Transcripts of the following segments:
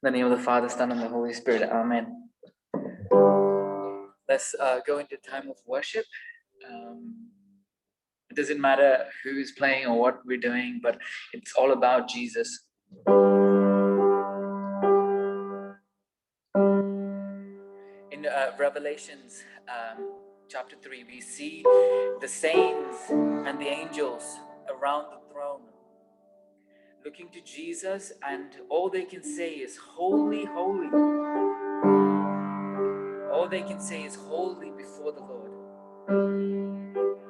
the name of the Father, Son, and the Holy Spirit. Amen. Let's go into time of worship. It doesn't matter who's playing or what we're doing, but it's all about Jesus. In Revelations chapter 3, we see the saints and the angels around the throne looking to Jesus, and all they can say is, "Holy, holy." All they can say is, "Holy before the Lord."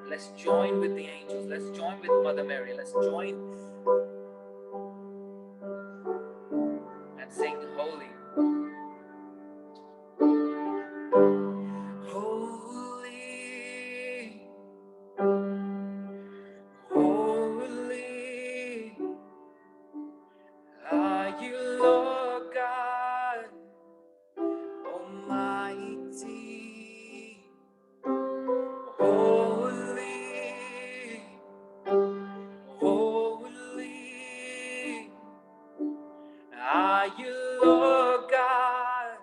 Let's join with the angels. Let's join with Mother Mary. Let's join and sing, "Holy." Holy, holy are you, Lord God Almighty. Holy, holy are you, Lord God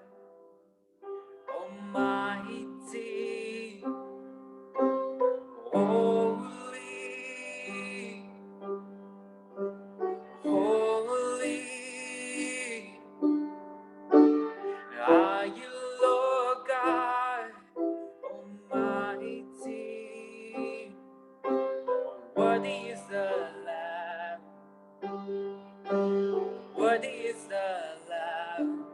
Almighty. Holy, holy are you, Lord God Almighty. Worthy is the Lamb. Worthy is the Lamb.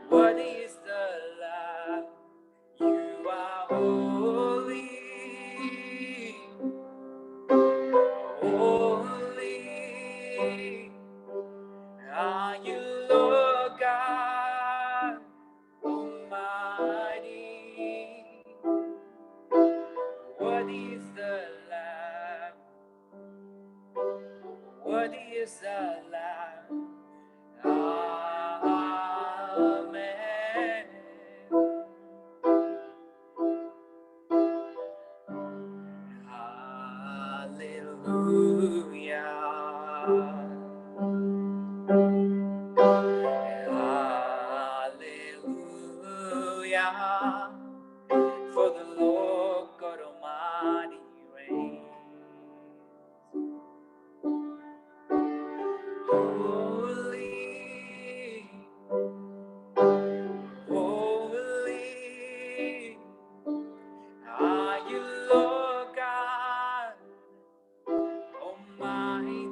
Worthy is the Lamb. You are holy. Holy are you, Lord God Almighty. Worthy is the Lamb. Worthy is the Lamb. Amen. Hallelujah. Hallelujah. For the Lord God Almighty reigns. Holy, holy are you, Lord God Almighty.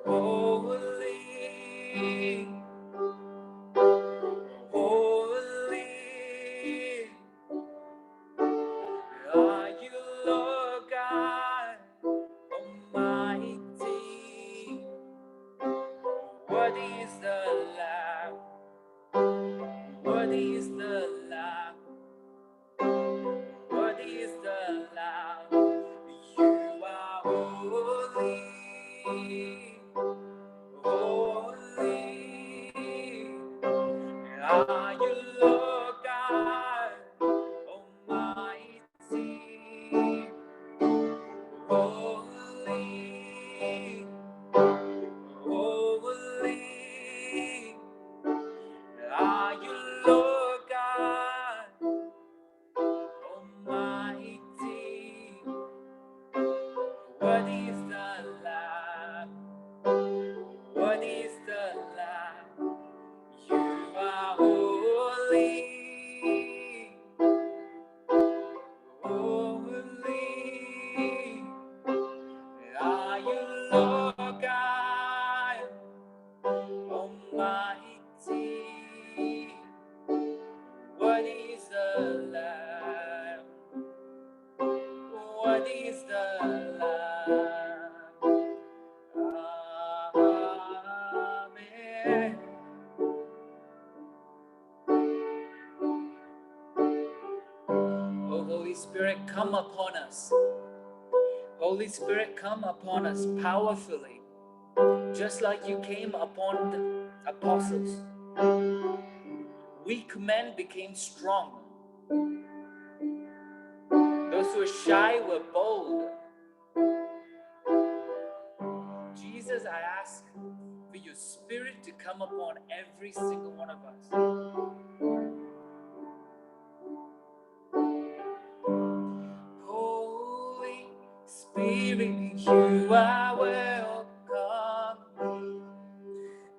Holy, holy are you, Lord God Almighty. Worthy is the Lamb. Worthy is the Lamb. Worthy is the Lamb. You are holy. Holy are you, Lord God Almighty. Holy, holy are you, Lord God Almighty. Worthy is the Lamb. Worthy is the Lamb. You are holy. Holy are you, Lord God Almighty. Worthy is the Lamb. Worthy is the Lamb. Amen. Oh, Holy Spirit, come upon us. Holy Spirit, come upon us powerfully, just like you came upon the apostles. Weak men became strong. Those who were shy were bold. Jesus, I ask for your Spirit to come upon every single one of us. Holy Spirit, you are welcome.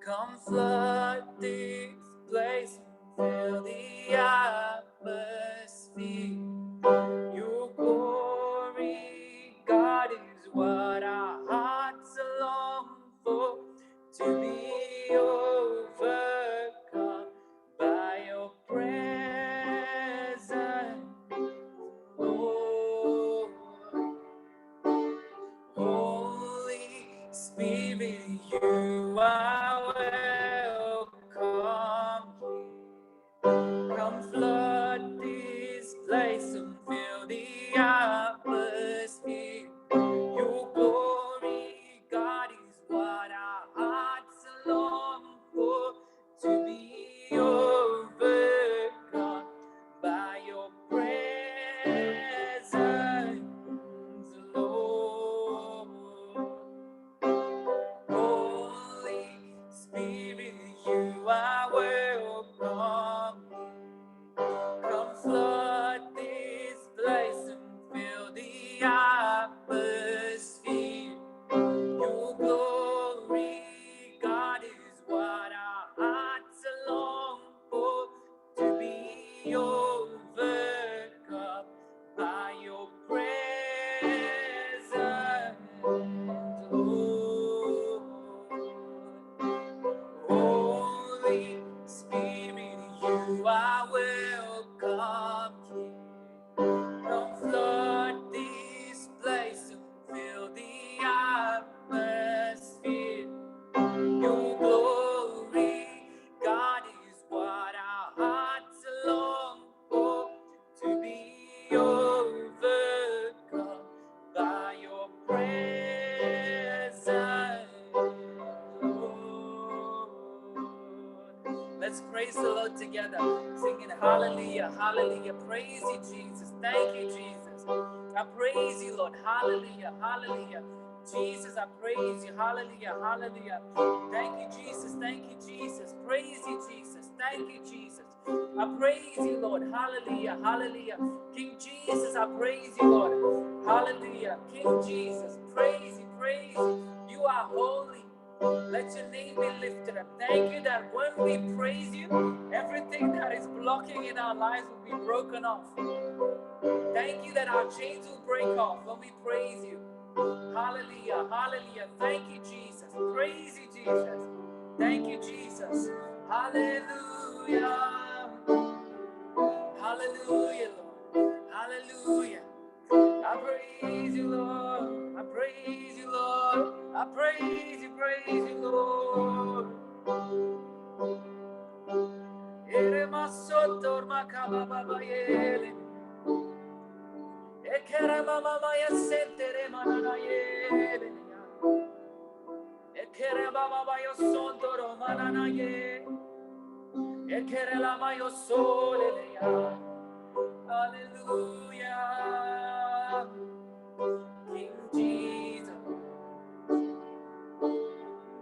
Come flood this place, fill the atmosphere. Your glory, God, is what our hearts long for, to be overcome by your presence, Lord. Holy Spirit, you are welcome here. Come flood this place and fill the atmosphere. Your glory, God, is what our hearts long for, to be overcome by your presence, Lord. Holy Spirit, you are welcome. Come flood this place and fill the atmosphere. Your glory, God, is what our hearts long for, to be overcome by your presence, Lord. Holy Spirit, you are welcome here. Come flood this place and fill the atmosphere. Your glory, God, is what our hearts long for, to be overcome by your presence, Lord. Let's praise the Lord together, singing hallelujah, hallelujah. Praise you, Jesus. Thank you, Jesus. I praise you, Lord. Hallelujah, hallelujah. Jesus, I praise you. Hallelujah, hallelujah. Thank you, Jesus. Thank you, Jesus. Praise you, Jesus. Thank you, Jesus. I praise you, Lord. Hallelujah, hallelujah. King Jesus, I praise you, Lord. Hallelujah. King Jesus, praise you, praise you. You are holy. Let your name be lifted up. Thank you that when we praise you, everything that is blocking in our lives will be broken off. Thank you that our chains will break off when we praise you. Hallelujah, hallelujah. Thank you, Jesus. Praise you, Jesus. Thank you, Jesus. Hallelujah. Hallelujah, Lord. Hallelujah. I praise you, Lord. I praise you, Lord. I praise you, Lord. Ere masotor makababa yele. Ekere mama ya sentere manana yele. Ekere baba yo sondoro manana ye. Ekere lama yo sole ya. Hallelujah. King Jesus.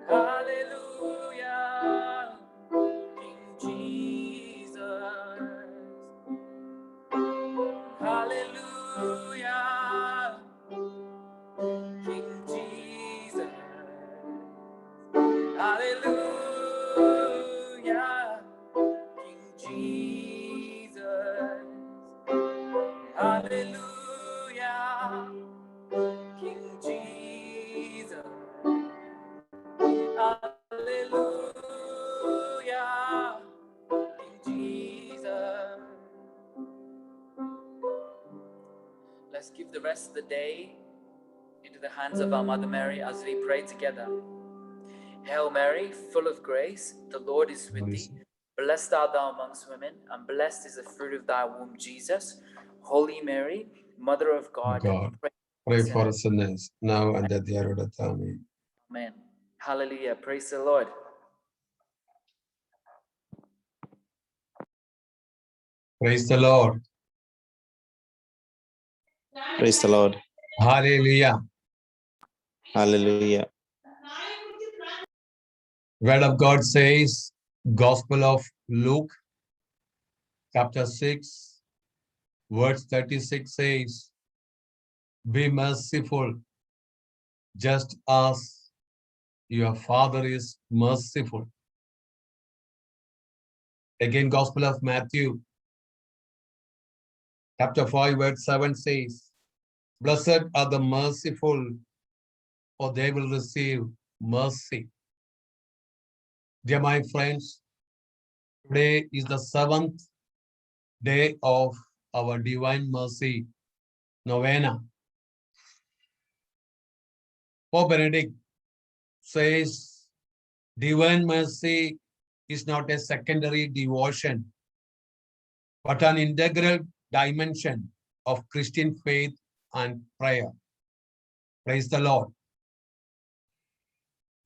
Hallelujah. King Jesus. Hallelujah. King Jesus. Hallelujah. King Jesus. Hallelujah. King Jesus. Hallelujah. King Jesus. Let's give the rest of the day into the hands of our Mother Mary as we pray together. Hail Mary, full of grace, the Lord is with thee. Blessed art thou amongst women, and blessed is the fruit of thy womb, Jesus. Holy Mary, Mother of God, pray for us sinners, now and at the hour of death. Amen. Amen. Hallelujah. Praise the Lord. Praise the Lord. Praise the Lord. Hallelujah. Hallelujah. Word of God says, Gospel of Luke, chapter 6, verse 36 says, be merciful, just as your Father is merciful. Again, Gospel of Matthew, chapter 5, verse 7 says, blessed are the merciful, for they will receive mercy. Dear my friends, today is the 7th day of our Divine Mercy novena. Pope Benedict says, Divine Mercy is not a secondary devotion, but an integral dimension of Christian faith and prayer. Praise the Lord.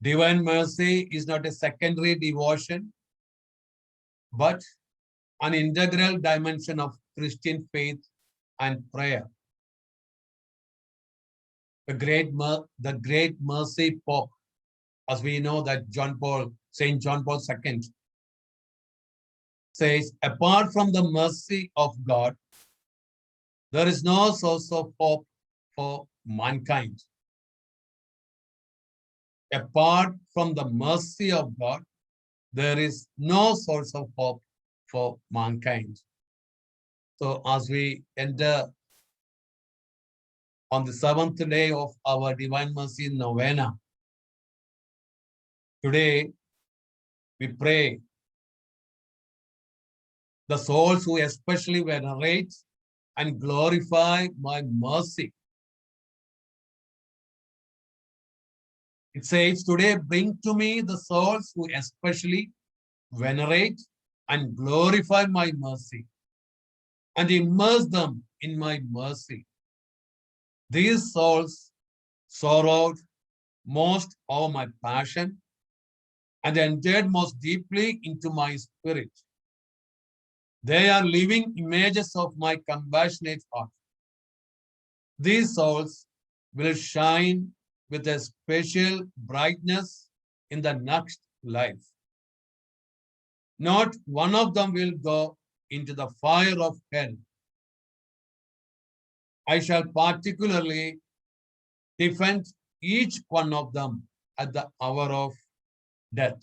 Divine Mercy is not a secondary devotion, but an integral dimension of Christian faith and prayer. The great mercy Pope, as we know that Saint John Paul II says, apart from the mercy of God, there is no source of hope for mankind. Apart from the mercy of God, there is no source of hope for mankind. So as we enter on the 7th day of our Divine Mercy novena, today we pray the souls who especially venerate and glorify my mercy. It says, today bring to me the souls who especially venerate and glorify my mercy and immerse them in my mercy. These souls sorrowed most over my passion and entered most deeply into my spirit. They are living images of my compassionate heart. These souls will shine with a special brightness in the next life. Not one of them will go into the fire of hell. I shall particularly defend each one of them at the hour of death.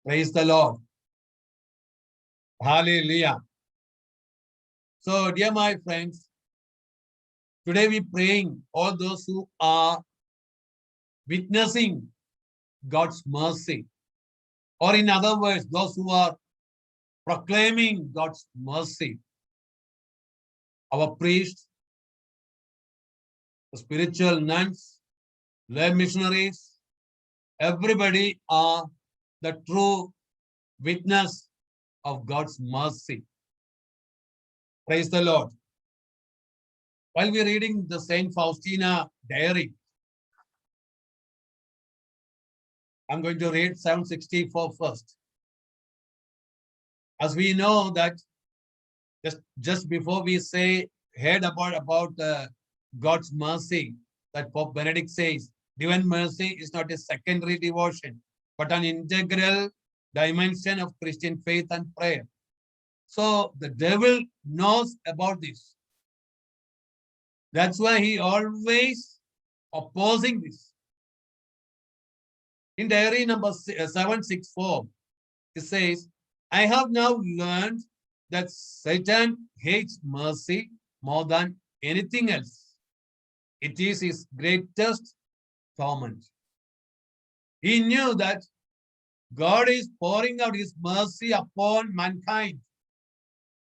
Praise the Lord. Hallelujah. So, dear my friends, today we praying all those who are witnessing God's mercy, or in other words, those who are proclaiming God's mercy. Our priests, the spiritual nuns, lay missionaries, everybody are the true witness of God's mercy. Praise the Lord. While we're reading the Saint Faustina diary, I'm going to read 764 first. As we know that just before we heard about God's mercy, that Pope Benedict says, divine mercy is not a secondary devotion, but an integral dimension of Christian faith and prayer. So the devil knows about this. That's why he always opposing this. In diary number 764, it says, I have now learned that Satan hates mercy more than anything else. It is his greatest torment. He knew that God is pouring out his mercy upon mankind.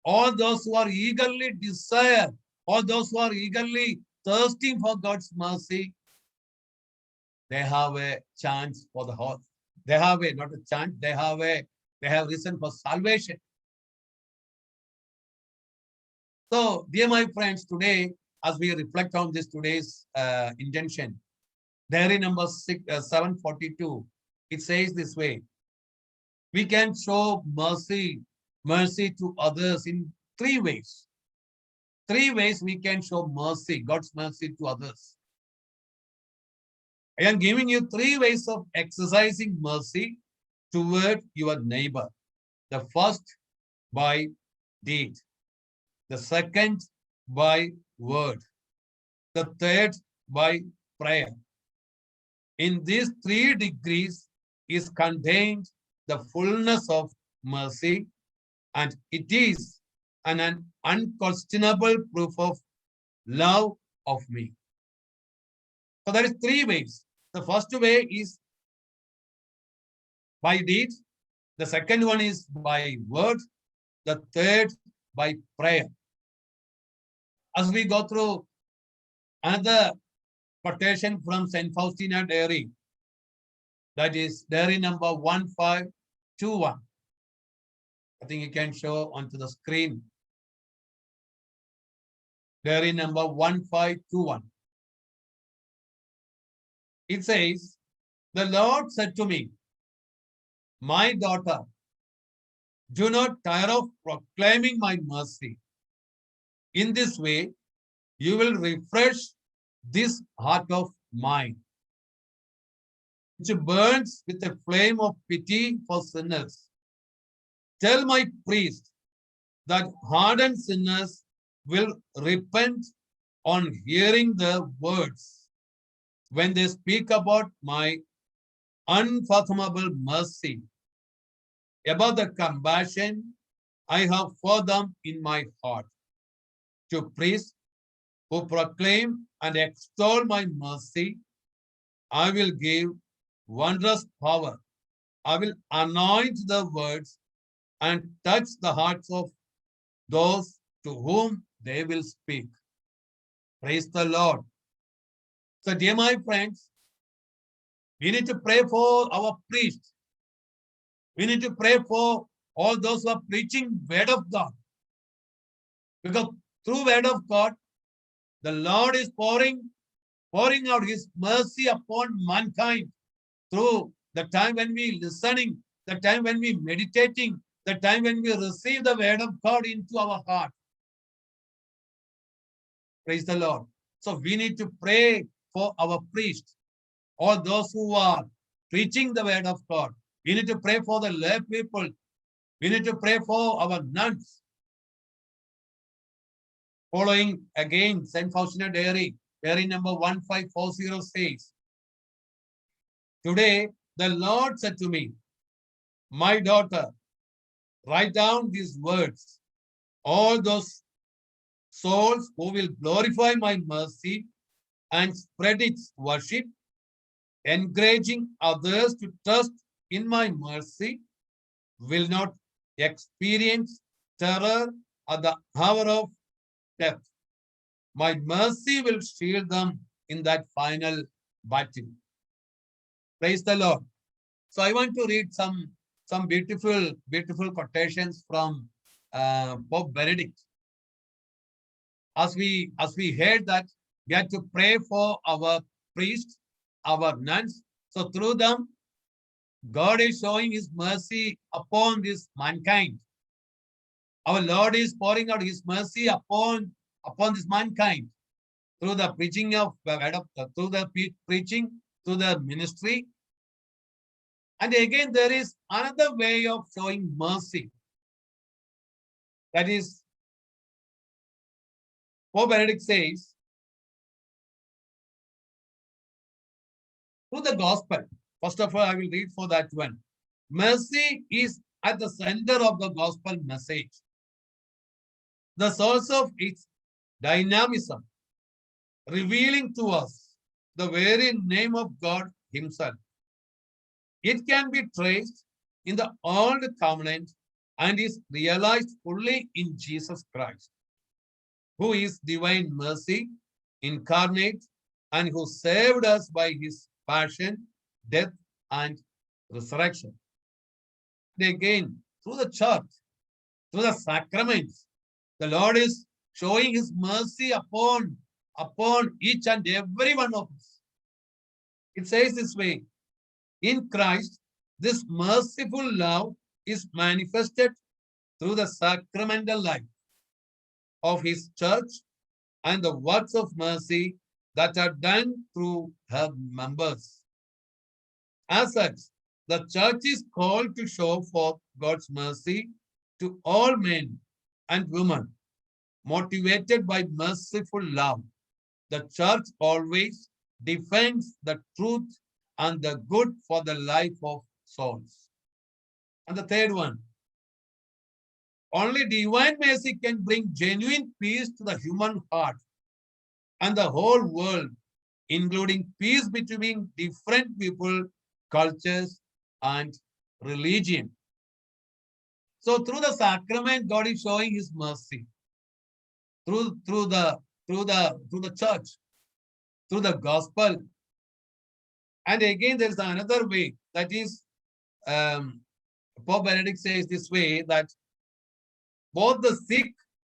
All those who are eagerly desire, all those who are eagerly thirsting for God's mercy, they have a chance for the heart. They have not a chance, they have reason for salvation. So, dear my friends, today, as we reflect on this today's intention, diary number 742, it says this way: we can show mercy to others in 3 ways. 3 ways we can show mercy, God's mercy to others. I am giving you three ways of exercising mercy toward your neighbor. The first by deed, the second by word, the third by prayer. In these 3 degrees is contained the fullness of mercy, and it is an unquestionable proof of love of me. So there is 3 ways. The first way is by deed, the second one is by word, the third by prayer. As we go through another quotation from St. Faustina Diary, that is diary number 1521. I think you can show onto the screen. Diary number 1521. It says, the Lord said to me, my daughter, do not tire of proclaiming my mercy. In this way, you will refresh this heart of mine, which burns with a flame of pity for sinners. Tell my priest that hardened sinners will repent on hearing the words when they speak about my unfathomable mercy, about the compassion I have for them in my heart. To priests who proclaim and extol my mercy, I will give wondrous power. I will anoint the words and touch the hearts of those to whom they will speak. Praise the Lord. So, dear my friends, we need to pray for our priests. We need to pray for all those who are preaching word of God. Because through word of God, the Lord is pouring out his mercy upon mankind through the time when we listening, the time when we meditating, the time when we receive the word of God into our heart. Praise the Lord. So we need to pray for our priests, all those who are preaching the word of God. We need to pray for the lay people. We need to pray for our nuns. Following again, St. Faustina Diary, diary number 1540 says, today the Lord said to me, my daughter, write down these words. All those souls who will glorify my mercy and spread its worship, encouraging others to trust in my mercy, will not experience terror at the hour of death. My mercy will shield them in that final battle. Praise the Lord. So I want to read some beautiful quotations from Pope Benedict. As we heard that we have to pray for our priests, our nuns. So through them, God is showing his mercy upon this mankind. Our Lord is pouring out his mercy upon this mankind through the preaching of through the preaching, through the ministry. And again, there is another way of showing mercy. That is, Pope Benedict says, through the gospel. First of all, I will read for that one. Mercy is at the center of the gospel message, the source of its dynamism, revealing to us the very name of God himself. It can be traced in the Old Covenant and is realized fully in Jesus Christ, who is divine mercy incarnate and who saved us by his passion, death, and resurrection. And again, through the church, through the sacraments, the Lord is showing his mercy upon each and every one of us. It says this way, in Christ, this merciful love is manifested through the sacramental life of his church and the works of mercy that are done through her members. As such, the church is called to show forth God's mercy to all men and women, motivated by merciful love. The church always defends the truth and the good for the life of souls. And the third one, only divine mercy can bring genuine peace to the human heart and the whole world, including peace between different people, cultures, and religion. So through the sacrament, God is showing his mercy. Through the church, through the gospel. And again, there's another way, that is, Pope Benedict says this way, that both the sick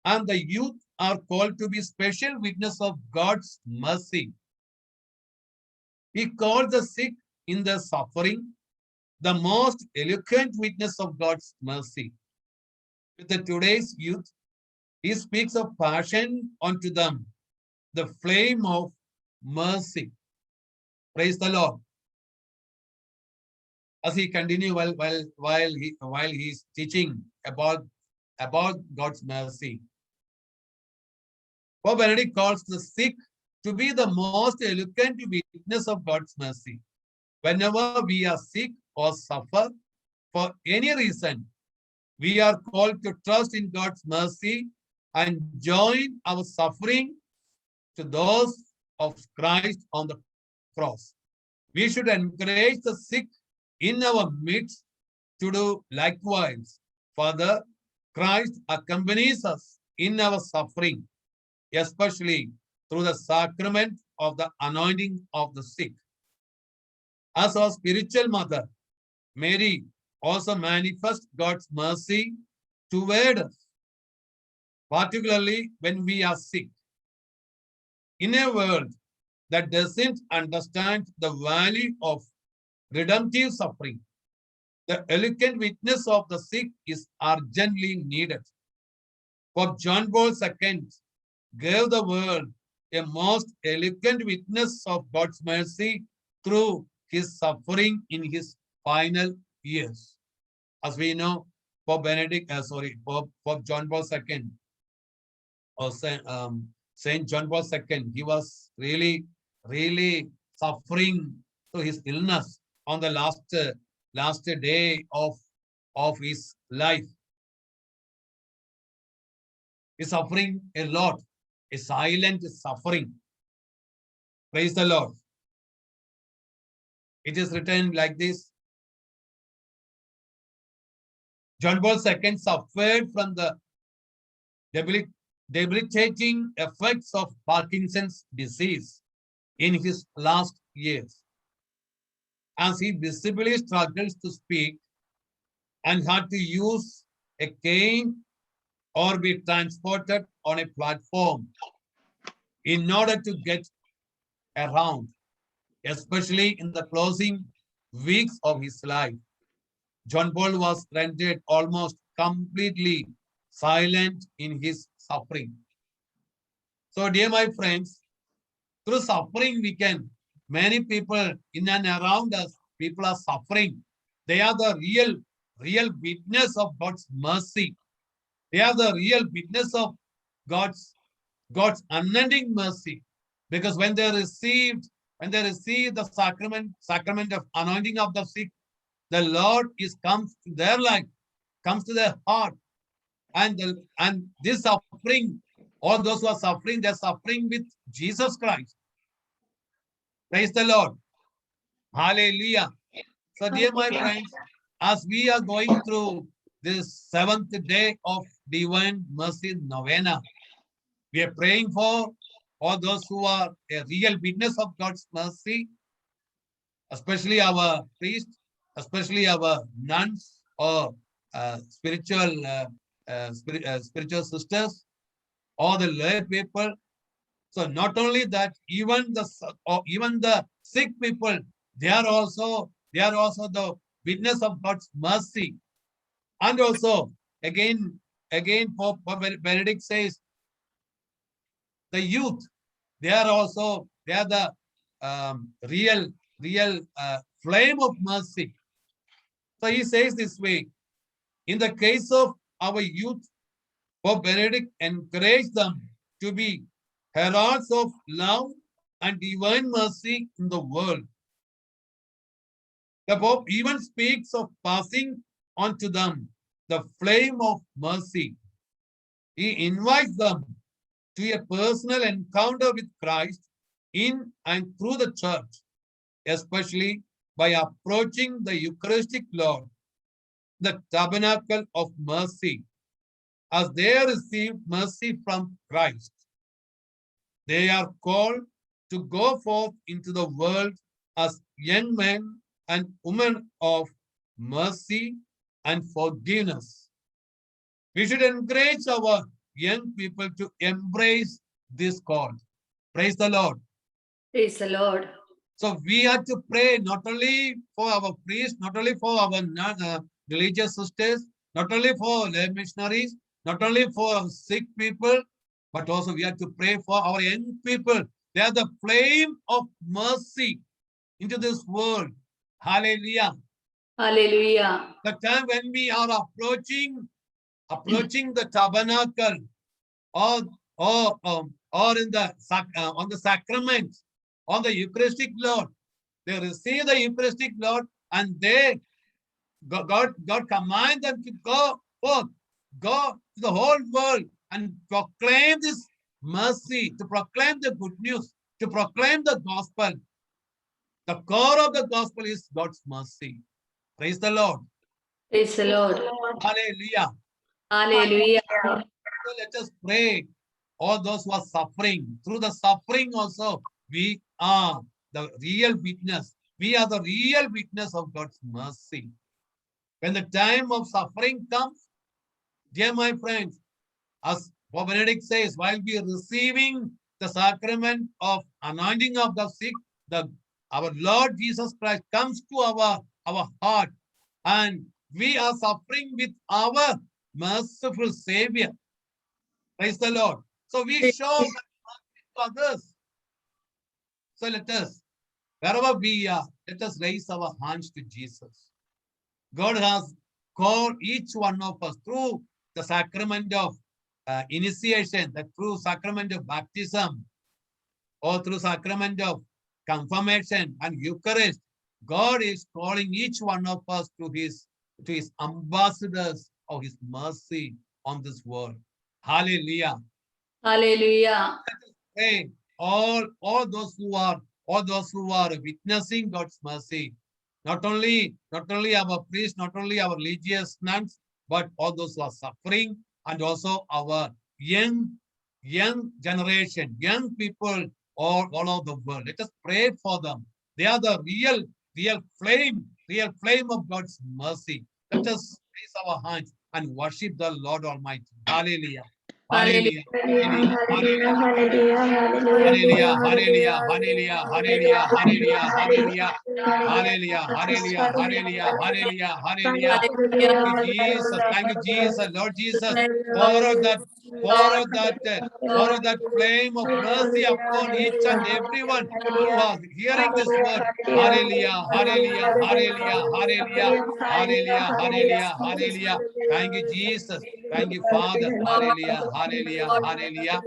and the youth are called to be special witness of God's mercy. He called the sick in their suffering the most eloquent witness of God's mercy. With the today's youth, he speaks of passion unto them, the flame of mercy. Praise the Lord. As he continue while he's teaching about God's mercy, Pope Benedict calls the sick to be the most eloquent witness of God's mercy. Whenever we are sick or suffer for any reason, we are called to trust in God's mercy and join our suffering to those of Christ on the cross. We should encourage the sick in our midst to do likewise. Father, Christ accompanies us in our suffering, especially through the sacrament of the anointing of the sick. As our spiritual mother, Mary also manifests God's mercy toward us, particularly when we are sick. In a world that doesn't understand the value of redemptive suffering, the eloquent witness of the sick is urgently needed. Pope John Paul II gave the world a most eloquent witness of God's mercy through his suffering in his final years. As we know, Pope John Paul II, or Saint John Paul II, he was really suffering through his illness on the last day of his life. He's suffering a lot, a silent suffering. Praise the Lord. It is written like this. John Paul II suffered from the debilitating effects of Parkinson's disease in his last years, as he visibly struggles to speak and had to use a cane or be transported on a platform in order to get around, especially in the closing weeks of his life. John Paul was rendered almost completely silent in his suffering. So, dear my friends, through suffering, many people in and around us, people are suffering. They are the real witness of God's mercy. They are the real witness of God's unending mercy. Because when they receive the sacrament of anointing of the sick, the Lord comes to their life, comes to their heart, and this suffering, all those who are suffering, they're suffering with Jesus Christ. Praise the Lord. Hallelujah. So, dear my friends, as we are going through this seventh day of Divine Mercy Novena, we are praying for all those who are a real witness of God's mercy, especially our priests, especially our nuns or spiritual sisters, or the lay people. So not only that, even the sick people, they are also the witness of God's mercy. And also, again, Pope Benedict says, the youth, they are also They are the real flame of mercy. So he says this way, in the case of our youth, Pope Benedict encouraged them to be heralds of love and divine mercy in the world. The Pope even speaks of passing on to them the flame of mercy. He invites them to a personal encounter with Christ in and through the church, especially by approaching the Eucharistic Lord, the tabernacle of mercy, as they receive mercy from Christ. They are called to go forth into the world as young men and women of mercy and forgiveness. We should encourage our young people to embrace this call. Praise the Lord. Praise the Lord. So we have to pray not only for our priests, not only for our religious sisters, not only for lay missionaries, not only for sick people, but also we have to pray for our young people. They are the flame of mercy into this world. Hallelujah. Hallelujah. The time when we are approaching the tabernacle or in the on the sacrament, on the Eucharistic Lord, they receive the Eucharistic Lord, and they God command them to go forth, go to the whole world and proclaim this mercy, to proclaim the good news, to proclaim the gospel. The core of the gospel is God's mercy. Praise the Lord. Praise the Lord. Hallelujah. Hallelujah. So let us pray. All those who are suffering, through the suffering also, we are the real witness. We are the real witness of God's mercy. When the time of suffering comes, dear my friends, as Pope Benedict says, while we are receiving the sacrament of anointing of the sick, our Lord Jesus Christ comes to our heart, and we are suffering with our merciful Savior. Praise the Lord. So we show mercy to others. So let us, wherever we are, let us raise our hands to Jesus. God has called each one of us through the sacrament of initiation, the true sacrament of baptism, or through sacrament of confirmation and Eucharist. God is calling each one of us to his ambassadors of his mercy on this world. Hallelujah. Hallelujah. Hey, all those who are witnessing God's mercy, not only our priests, not only our religious nuns, but all those who are suffering, and also our young generation, young people all over the world. Let us pray for them. They are the real flame of God's mercy. Let us raise our hands and worship the Lord Almighty. Hallelujah. Hallelujah. Hallelujah. Hallelujah. Hallelujah. Hallelujah. Hallelujah. Hallelujah. Hallelujah. Hallelujah. Hallelujah. Hallelujah. Hallelujah. Hallelujah. Thank you, Jesus. Thank you, Jesus. Lord Jesus, pour out that flame of mercy upon each and everyone who are hearing this word. Hallelujah. Hallelujah. Hallelujah. Hallelujah. Hallelujah. Hallelujah. Hallelujah. Thank you, Jesus. Thank you, Father. Hallelujah. Hallelujah. Hallelujah.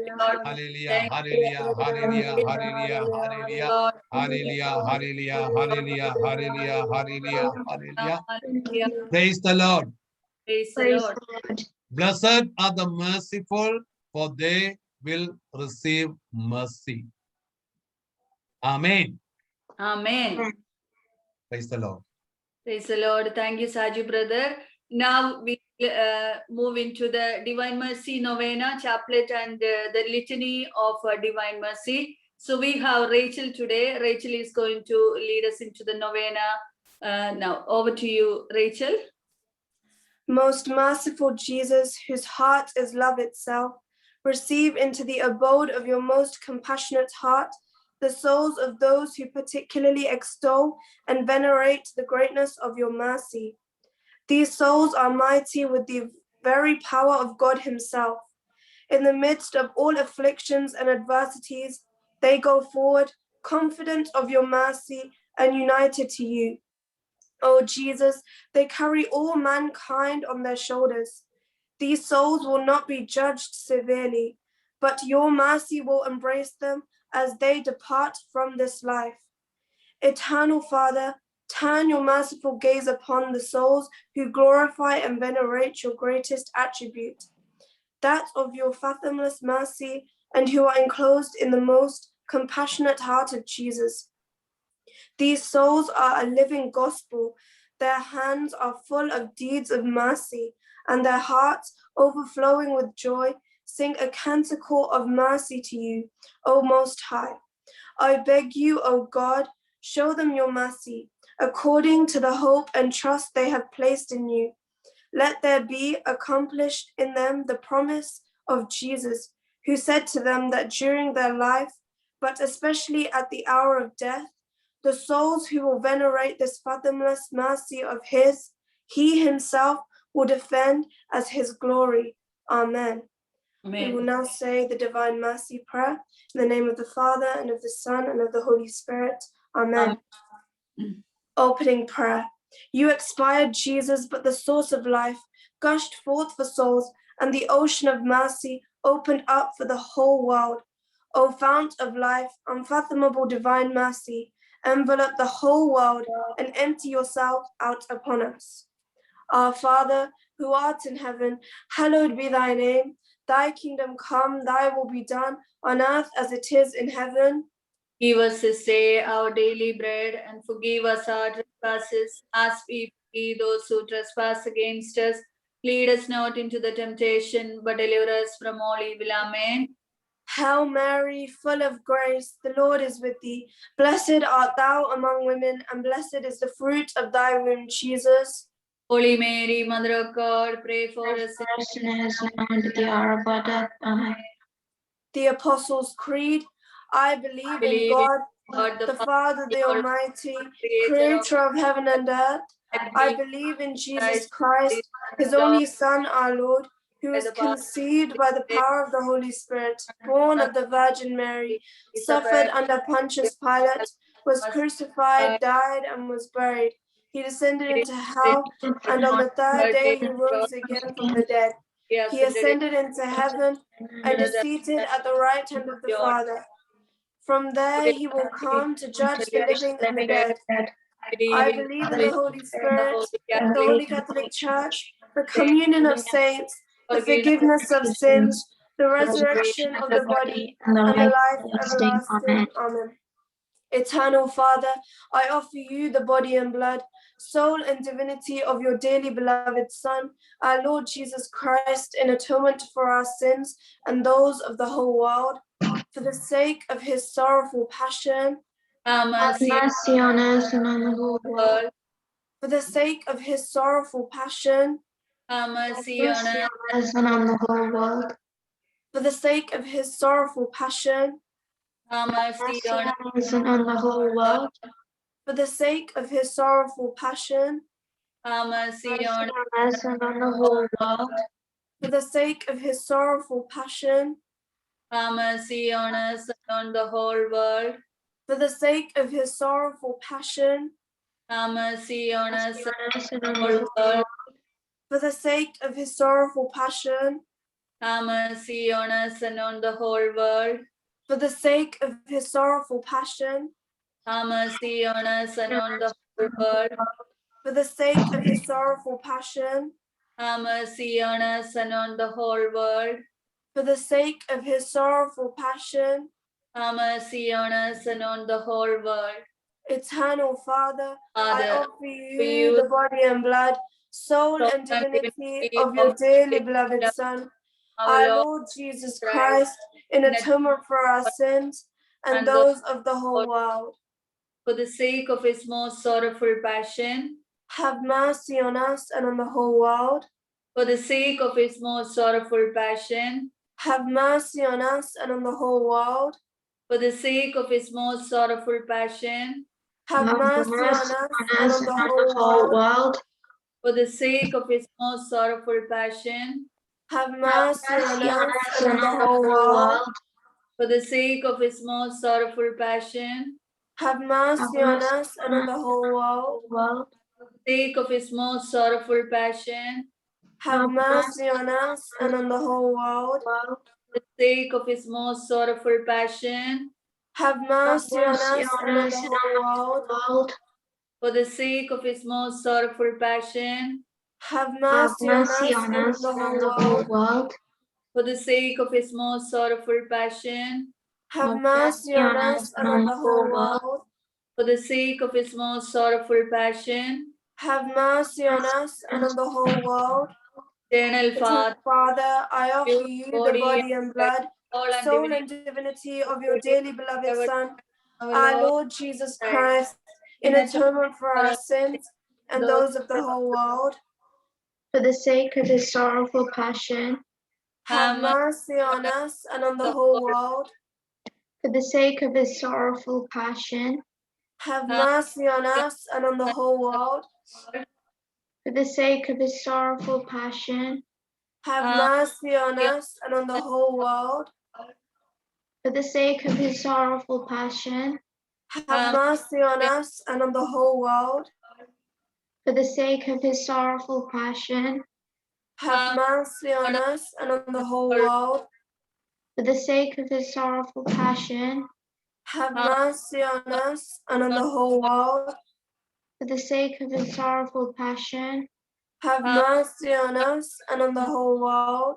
Hallelujah. Hallelujah. Hallelujah. Hallelujah. Hallelujah. Hallelujah. Hallelujah. Hallelujah. Hallelujah. Hallelujah. Hallelujah. Praise the Lord. Praise the Lord. Blessed are the merciful, for they will receive mercy. Amen. Amen. Praise the Lord. Praise the Lord. Thank you, Saju brother. Now we move into the Divine Mercy Novena, Chaplet, and the Litany of Divine Mercy. So we have Rachel today. Rachel is going to lead us into the novena. Now over to you, Rachel. Most merciful Jesus, whose heart is love itself, receive into the abode of your most compassionate heart the souls of those who particularly extol and venerate the greatness of your mercy. These souls are mighty with the very power of God himself. In the midst of all afflictions and adversities, they go forward, confident of your mercy and united to you. O Jesus, they carry all mankind on their shoulders. These souls will not be judged severely, but your mercy will embrace them as they depart from this life. Eternal Father, turn your merciful gaze upon the souls who glorify and venerate your greatest attribute, that of your fathomless mercy, and who are enclosed in the most compassionate heart of Jesus. These souls are a living gospel. Their hands are full of deeds of mercy, and their hearts, overflowing with joy, sing a canticle of mercy to you, O Most High. I beg you, O God, show them your mercy, according to the hope and trust they have placed in you. Let there be accomplished in them the promise of Jesus, who said to them that during their life, but especially at the hour of death, the souls who will venerate this fathomless mercy of his, he himself will defend as his glory. Amen. We will now say the Divine Mercy Prayer in the name of the Father, and of the Son, and of the Holy Spirit. Amen. Opening prayer. You expired, Jesus, but the source of life gushed forth for souls, and the ocean of mercy opened up for the whole world. O fount of life, unfathomable divine mercy, envelop the whole world and empty yourself out upon us. Our Father, who art in heaven, hallowed be thy name. Thy kingdom come, thy will be done on earth as it is in heaven. Give us this day our daily bread, and forgive us our trespasses, as we forgive those who trespass against us. Lead us not into the temptation, but deliver us from all evil. Amen. Hail Mary, full of grace, the Lord is with thee. Blessed art thou among women, and blessed is the fruit of thy womb, Jesus. Holy Mary, Mother of God, pray for us sinners now and at the hour of our death. Amen. The Apostles' Creed. I believe in Believe in God, God, the Father, the Almighty, Creator creator of heaven and earth. I believe in Jesus Christ, his only Son, our Lord, who was conceived by the power of the Holy Spirit, born of the Virgin Mary, suffered under Pontius Pilate, was crucified, died, and was buried. He descended into hell, and on the third day he rose again from the dead. He ascended into heaven and is seated at the right hand of the Father. From there he will come to judge the living and the dead. I believe in the Holy Spirit, the Holy Catholic Church, the communion of saints, the forgiveness of sins, the resurrection of the body, and the life everlasting. Amen. Eternal Father, I offer you the body and blood, soul and divinity of your dearly beloved Son, our Lord Jesus Christ, in atonement for our sins and those of the whole world, for the sake of his sorrowful passion, have mercy Mercy on us and on the whole world. for the sake of his sorrowful passion, have mercy on us, Us and on the whole world. for the sake of his sorrowful passion, have mercy on Us and on the whole world. for the sake of his sorrowful passion, have mercy on Us and on the whole world. for the sake of his sorrowful passion, have mercy on us and on the whole world. for the sake of his sorrowful passion, Have mercy on us and Us and on on the the whole whole world. for the sake of his sorrowful passion, Have mercy on us and on the whole world. for the sake of his sorrowful passion, Have mercy on us and on the whole world. for the sake of his sorrowful passion, Have mercy on us and on the whole world. for the sake of his sorrowful passion, Have mercy on us and on the whole world. Eternal Father, I Father, offer you the body and blood, soul and divinity of your dearly beloved Son, our Lord Jesus Christ, in atonement for our sins and those of the whole world. for the sake of his most sorrowful passion, Have mercy on us and on the whole world. for the sake of his most sorrowful passion, Have mercy on us and on the whole world. for the sake of his most sorrowful passion, Have mercy on us and on the whole world. for the sake of his most sorrowful passion, Have mercy on us and on the whole world. for the sake of his most sorrowful passion, Have mercy on us and on the whole world. world. For the sake of his most sorrowful passion, Have mercy on us and on the whole world. World. for the sake of his most sorrowful passion, Have mercy on us and on the whole world. World. for the sake of his most sorrowful passion, Have Have mercy on mercy us on and on us the and whole the whole world. world. for the sake of his most sorrowful passion, Have mercy on us and on the whole world. for the sake of his most sorrowful passion, Have mercy on us and on the whole world. eternal Eternal Father, Father, I offer you the body and blood, soul and divinity of your dearly beloved Son, our Lord Jesus Christ, in atonement for our sins and those of the whole world. For the sake of his sorrowful passion, Have mercy on us and on the whole world. for the sake of his sorrowful passion, Have mercy on us and on the whole world. for the sake of his sorrowful passion, Have mercy on us and on the whole world. for the sake of his sorrowful passion, Have mercy on us and on the whole world. for the sake of his sorrowful passion, Have mercy on us and on the whole world. for the sake of his sorrowful passion, Have mercy on us and on the whole world. for the sake of his sorrowful passion, Have mercy on us and on the whole world.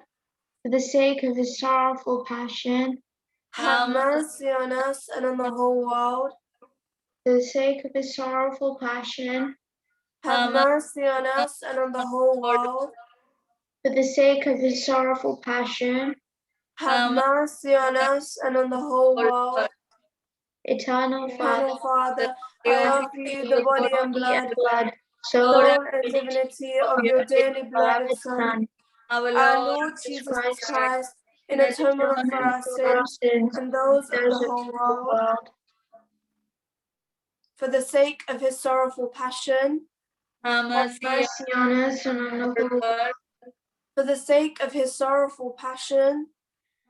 for the sake of his sorrowful passion, Have mercy on us and on the whole world. for the sake of his sorrowful passion, Have mercy on us and on the whole world. for the sake of his sorrowful passion, Have mercy on us and on the whole world. eternal Eternal Father, Father, I offer you the body and blood, soul soul and divinity of your dearly beloved Son, Son, our our Lord, Lord Jesus Christ, Christ, in atonement for our sins and those of the whole world. For the sake of his sorrowful passion, have mercy mercy on us and on the on whole the world, for the sake of his sorrowful passion,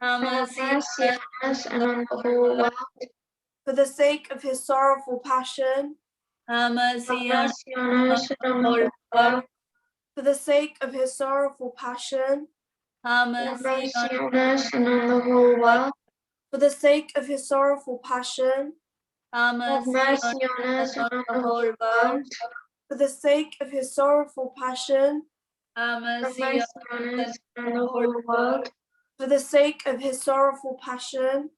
have Have mercy mercy on us and on the whole world. for the sake of his sorrowful passion, have Have mercy on mercy on us and on the whole world. for the sake of his sorrowful passion, have Have mercy mercy on us and on the whole world. for the sake of his sorrowful passion, have Have mercy on us and on the whole world. for the sake of his sorrowful passion, have Have mercy mercy on us and on the whole world. for the sake of his sorrowful passion,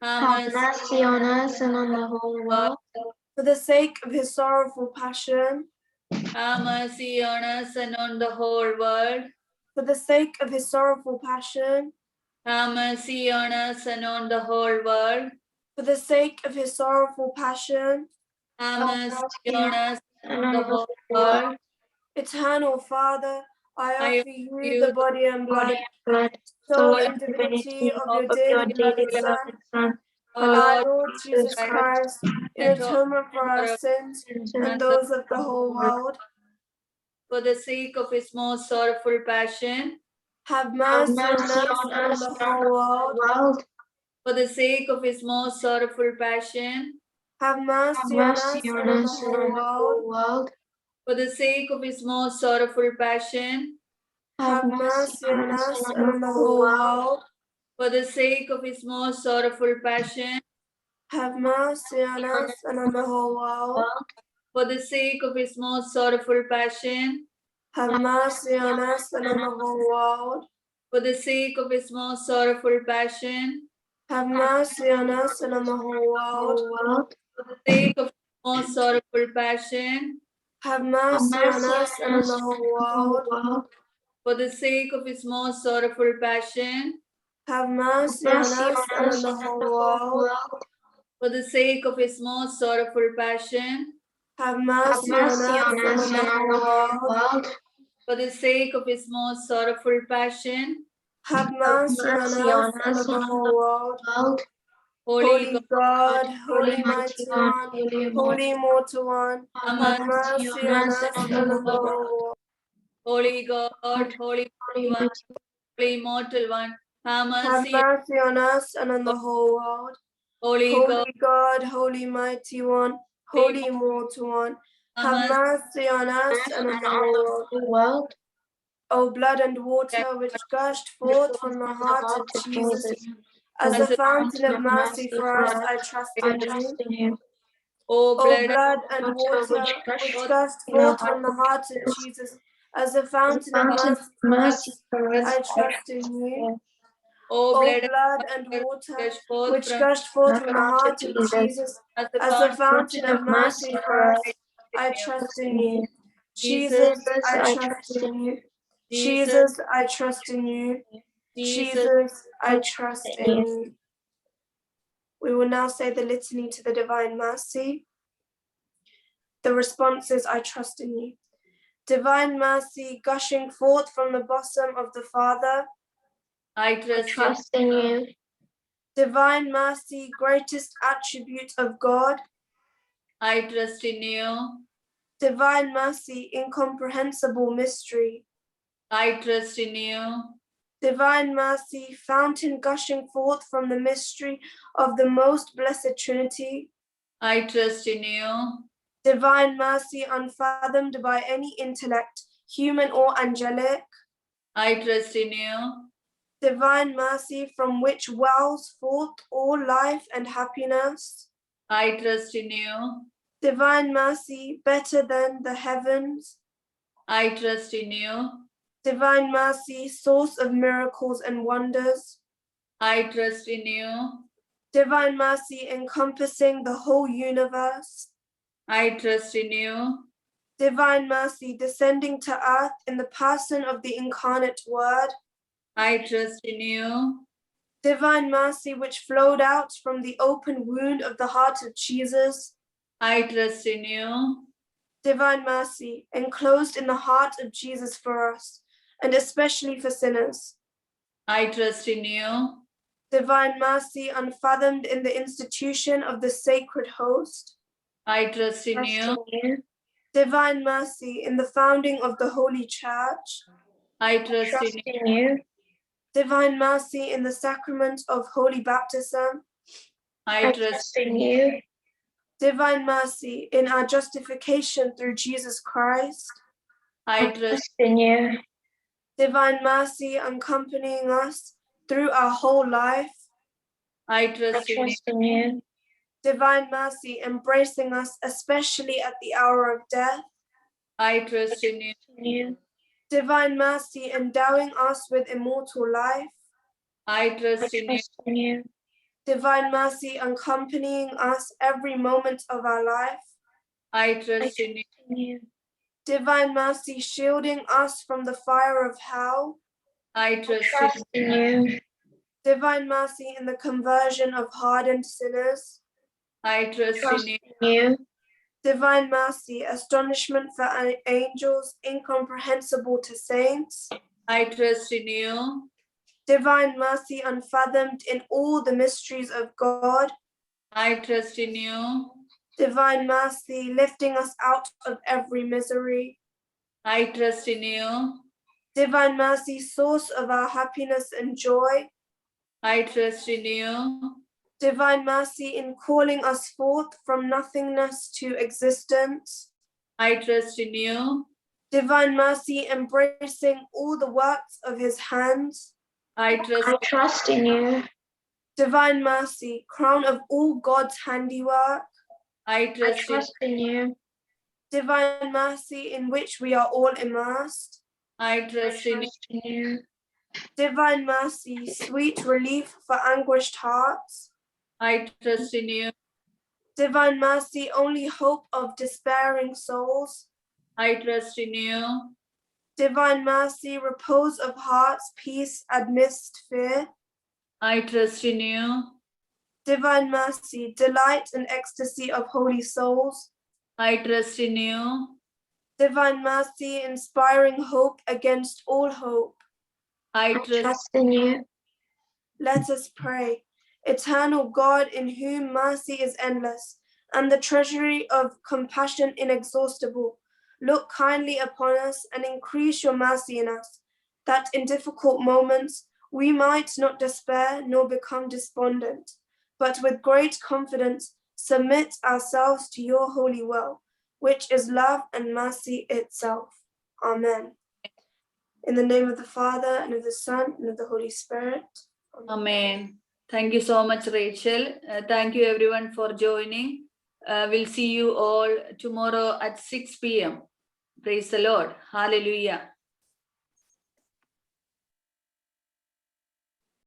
Have mercy on us and on the whole world. for the sake of his sorrowful passion, have mercy on us and on the whole world, for the sake of his sorrowful passion, have mercy on us and on the whole world, for the sake of his sorrowful passion, have mercy on us and on the whole world. eternal Father, I I offer you the body and blood, Blood, soul and divinity of your dearly beloved Son, Son, our Lord Jesus Christ, in atonement for our sins and those of the whole world. For the sake of his most sorrowful passion, Have mercy on us and on the whole world. world. for the sake of his most sorrowful passion, Have Have mercy on us mercy and on on the us and whole on the world. whole world. for the sake of his most sorrowful passion, Have mercy on us and on the whole world. for the sake of his most sorrowful passion, Have mercy on us and on the whole world. for the sake of his most sorrowful passion, Have mercy on us and on the whole world. for the sake of his most sorrowful passion, Have mercy on us and on the whole world. World. for the sake of his most sorrowful passion, Have mercy on us and on the whole world. World. for the sake of his most sorrowful passion, Have mercy on us and on the whole world. for the sake of his most sorrowful passion, Have mercy on us and on the whole world. world. for the sake of his most sorrowful passion, Have mercy on us and on the whole world. World. Holy God, Holy Mighty One, Holy Holy Immortal One, have mercy on us and on the whole world. Holy God, Holy One, Holy Immortal One, have Have mercy mercy on us and on the whole world. Holy God, Holy God, Holy Mighty One, Holy Immortal One, have mercy on us and on the whole world. world. O blood and water which gushed forth from the heart of Jesus, as a fountain of mercy for us, I trust I in you. trust in you. O O blood, blood and water which gushed forth from the heart of Jesus, as a fountain of mercy for us, I trust in you. O O blood, blood and water gush forth which from gushed forth the from the heart of Jesus, as as a fountain of mercy for us, I you. trust in you. Jesus, Jesus, I trust in you. Jesus, I trust in you. Jesus, I trust in you. We will now say the litany to the Divine Mercy. The response is, I trust in you. Divine Mercy gushing forth from the bosom of the Father. I I trust in you. Divine Mercy, greatest attribute of God. I trust in you. Divine Mercy, incomprehensible mystery. I trust in you. Divine Mercy, fountain gushing forth from the mystery of the most blessed Trinity. I trust in you. Divine Mercy, unfathomed by any intellect, human or angelic. I trust in you. Divine Mercy, from which wells forth all life and happiness. I trust in you. Divine Mercy, better than the heavens. I trust in you. Divine Mercy, source of miracles and wonders. I trust in you. Divine Mercy, encompassing the whole universe. I trust in you. Divine Mercy, descending to earth in the person of the incarnate Word. I trust in you. Divine Mercy, which flowed out from the open wound of the heart of Jesus. I trust in you. Divine Mercy, enclosed in the heart of Jesus for us, and especially for sinners. I trust in you. Divine Mercy, unfathomed in the institution of the sacred host. I trust in Trust you. in you. Divine Mercy, in the founding of the Holy Church. I trust Trust in you. in you. Divine Mercy, in the sacrament of Holy Baptism. I I trust. trust in you. Divine Mercy, in our justification through Jesus Christ. I I trust. trust in you. Divine Mercy, accompanying us through our whole life. I I trust in you. trust in you. Divine Mercy, embracing us especially at the hour of death. I trust in you. In you. Divine Mercy, endowing us with immortal life. I I trust in you. trust in you. Divine Mercy, accompanying us every moment of our life. I I trust in you. trust in you. Divine Mercy, shielding us from the fire of hell. I I trust in trust in you. Divine Mercy, in the conversion of hardened sinners. I trust Trust in you. in you. Divine Mercy, astonishment for angels, incomprehensible to saints. I trust in you. Divine Mercy, unfathomed in all the mysteries of God. I trust in you. Divine Mercy, lifting us out of every misery. I trust in you. Divine Mercy, source of our happiness and joy. I trust in you. Divine Mercy, in calling us forth from nothingness to existence. I trust in you. Divine Mercy, embracing all the works of his hands. I trust. I trust in you. Divine Mercy, crown of all God's handiwork. I I trust in. trust in you. Divine Mercy, in which we are all immersed. I I trust in you. trust in you. Divine Mercy, sweet relief for anguished hearts. I trust in you. Divine Mercy, only hope of despairing souls. I trust in you. Divine Mercy, repose of hearts, peace amidst fear. I trust in you. Divine Mercy, delight and ecstasy of holy souls. I trust in you. Divine Mercy, inspiring hope against all hope. I I trust. trust in you. Let us pray. Eternal God, in whom mercy is endless, and the treasury of compassion inexhaustible, look kindly upon us and increase your mercy in us, that in difficult moments we might not despair nor become despondent, but with great confidence submit ourselves to your holy will, which is love and mercy itself. Amen. In the name of the Father, and of the Son, and of the Holy Spirit. Amen. Thank you so much, Rachel. Thank you everyone for joining. We'll see you all tomorrow at 6 p.m. Praise the Lord. Hallelujah.